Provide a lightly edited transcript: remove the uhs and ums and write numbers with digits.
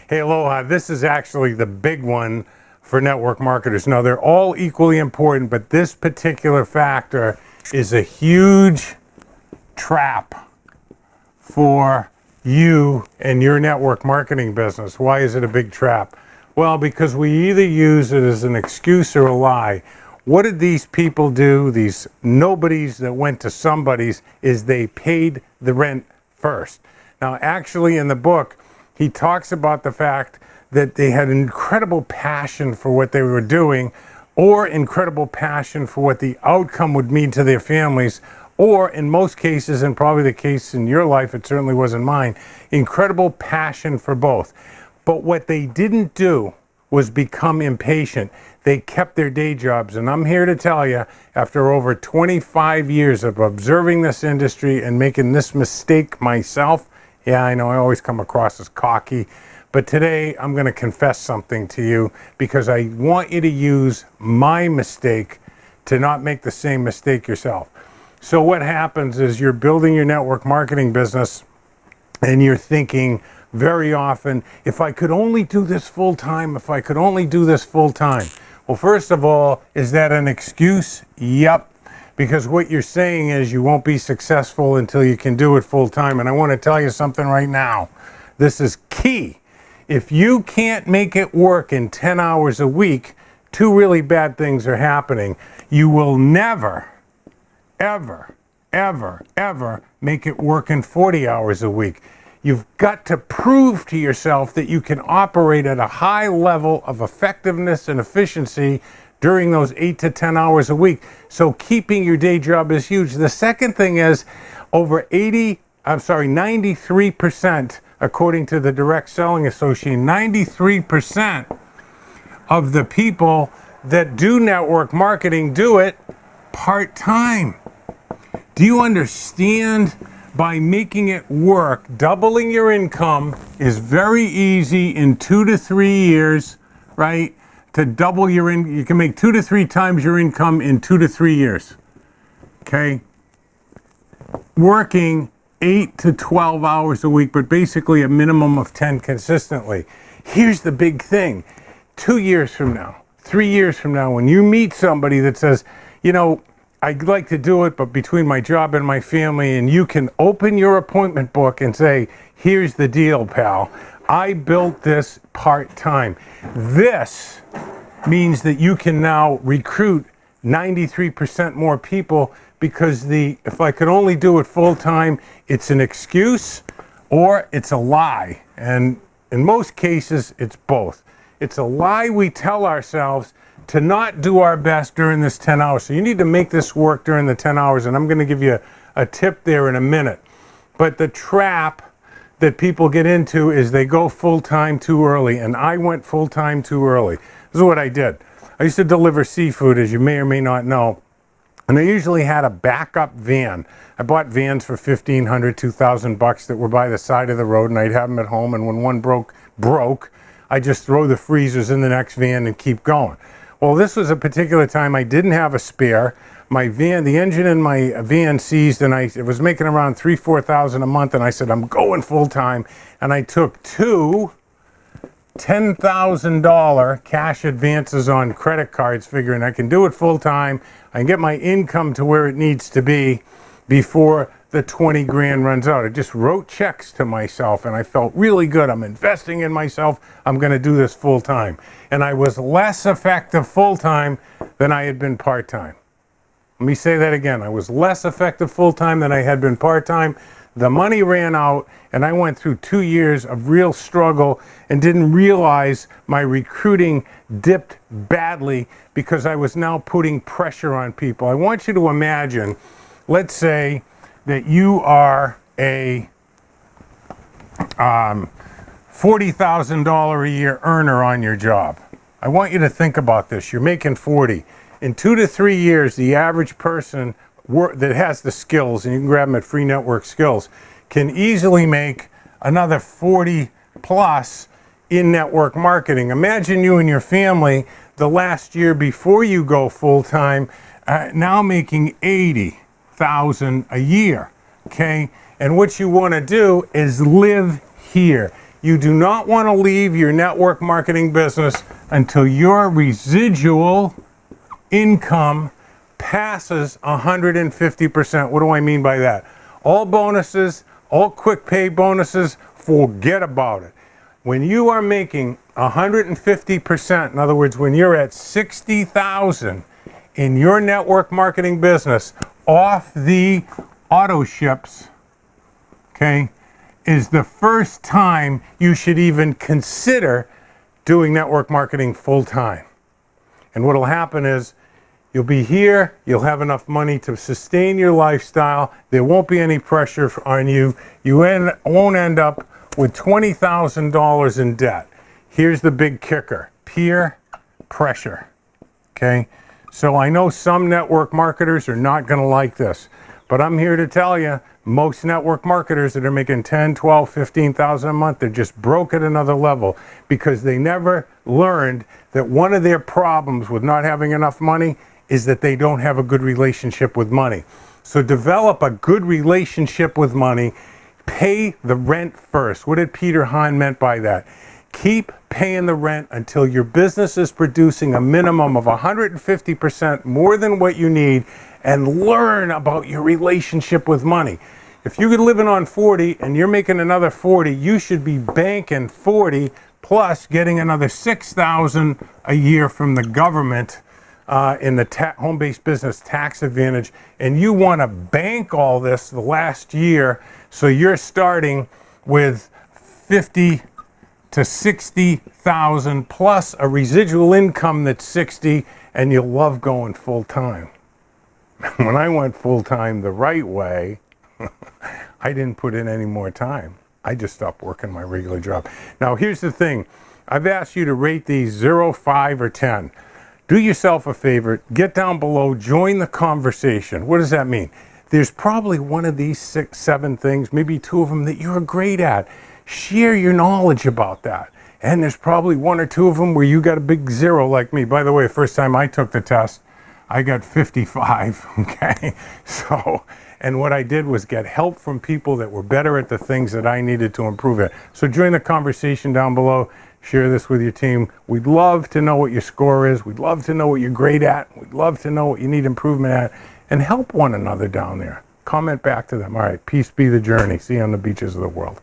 Hey, aloha. This is actually the big one for network marketers. Now, they're all equally important, but this particular factor is a huge trap for you and your network marketing business. Why is it a big trap? Well, because we either use it as an excuse or a lie. What did these people do, these nobodies that went to somebody's, is they paid the rent first. Now, actually in the book, he talks about the fact that they had incredible passion for what they were doing, or incredible passion for what the outcome would mean to their families, or in most cases, and probably the case in your life, it certainly wasn't mine, incredible passion for both. But what they didn't do was become impatient. They kept their day jobs. And I'm here to tell you, after over 25 years of observing this industry and making this mistake myself, yeah, I know I always come across as cocky, but today I'm going to confess something to you because I want you to use my mistake to not make the same mistake yourself. So what happens is you're building your network marketing business and you're thinking very often, if I could only do this full time, if I could only do this full time. Well, first of all, is that an excuse? Yep. Because what you're saying is you won't be successful until you can do it full time. And I want to tell you something right now. This is key. If you can't make it work in 10 hours a week, two really bad things are happening. You will never, ever, ever, ever make it work in 40 hours a week. You've got to prove to yourself that you can operate at a high level of effectiveness and efficiency during those 8 to 10 hours a week. So keeping your day job is huge. The second thing is over 93%, according to the Direct Selling Association, 93% of the people that do network marketing do it part-time. Do you understand? By making it work, doubling your income is very easy in 2 to 3 years, right? To double your income, you can make 2 to 3 times your income in 2 to 3 years, okay? Working 8 to 12 hours a week, but basically a minimum of 10 consistently. Here's the big thing. 2 years from now, 3 years from now, when you meet somebody that says, you know, I'd like to do it, but between my job and my family, and you can open your appointment book and say, here's the deal, pal. I built this part-time. This means that you can now recruit 93% more people because if I could only do it full-time, it's an excuse or it's a lie. And in most cases, it's both. It's a lie we tell ourselves to not do our best during this 10 hours. So you need to make this work during the 10 hours, and I'm going to give you a tip there in a minute. But the trap that people get into is they go full-time too early, and I went full-time too early. This is what I did. I used to deliver seafood, as you may or may not know, and I usually had a backup van. I bought vans for $1,500, $2,000 that were by the side of the road, and I'd have them at home, and when one broke, I just throw the freezers in the next van and keep going. Well, this was a particular time I didn't have a spare. My van, the engine in my van seized, and it was making around $3,000, $4,000 a month, and I said, I'm going full time. And I took two $10,000 cash advances on credit cards, figuring I can do it full time. I can get my income to where it needs to be before the 20 grand runs out. I just wrote checks to myself and I felt really good. I'm investing in myself. I'm going to do this full time. And I was less effective full time than I had been part time. Let me say that again. I was less effective full time than I had been part time. The money ran out and I went through 2 years of real struggle and didn't realize my recruiting dipped badly because I was now putting pressure on people. I want you to imagine, let's say, that you are a $40,000 a year earner on your job. I want you to think about this. You're making 40. In 2 to 3 years, the average person that has the skills, and you can grab them at Free Network Skills, can easily make another 40 plus in network marketing. Imagine you and your family the last year before you go full time, now making 80,000 a year, okay? And what you want to do is live here. You do not want to leave your network marketing business until your residual income passes 150%. What do I mean by that? All bonuses, all quick pay bonuses, forget about it. When you are making 150%, in other words, when you're at 60,000 in your network marketing business off the auto ships, okay, is the first time you should even consider doing network marketing full time. And what will happen is you'll be here, you'll have enough money to sustain your lifestyle, there won't be any pressure on you, you won't end up with $20,000 in debt. Here's the big kicker, peer pressure, okay? So I know some network marketers are not gonna like this, but I'm here to tell you, most network marketers that are making 10, 12, 15,000 a month, they're just broke at another level because they never learned that one of their problems with not having enough money is that they don't have a good relationship with money. So develop a good relationship with money. Pay the rent first. What did Peter Hahn meant by that? Keep paying the rent until your business is producing a minimum of 150% more than what you need, and learn about your relationship with money. If you're living on 40 and you're making another 40, you should be banking 40 plus getting another 6,000 a year from the government in the home-based business tax advantage, and you want to bank all this the last year, so you're starting with 50 to 60,000 plus a residual income that's 60, and you'll love going full time. When I went full time the right way, I didn't put in any more time. I just stopped working my regular job. Now here's the thing. I've asked you to rate these 0, 5, or 10. Do yourself a favor, get down below, join the conversation. What does that mean? There's probably one of these 6, 7 things, maybe 2 of them that you're great at. Share your knowledge about that. And there's probably 1 or 2 of them where you got a big 0 like me. By the way, first time I took the test, I got 55, okay? So, and what I did was get help from people that were better at the things that I needed to improve at. So join the conversation down below. Share this with your team. We'd love to know what your score is. We'd love to know what you're great at. We'd love to know what you need improvement at. And help one another down there. Comment back to them. All right, peace be the journey. See you on the beaches of the world.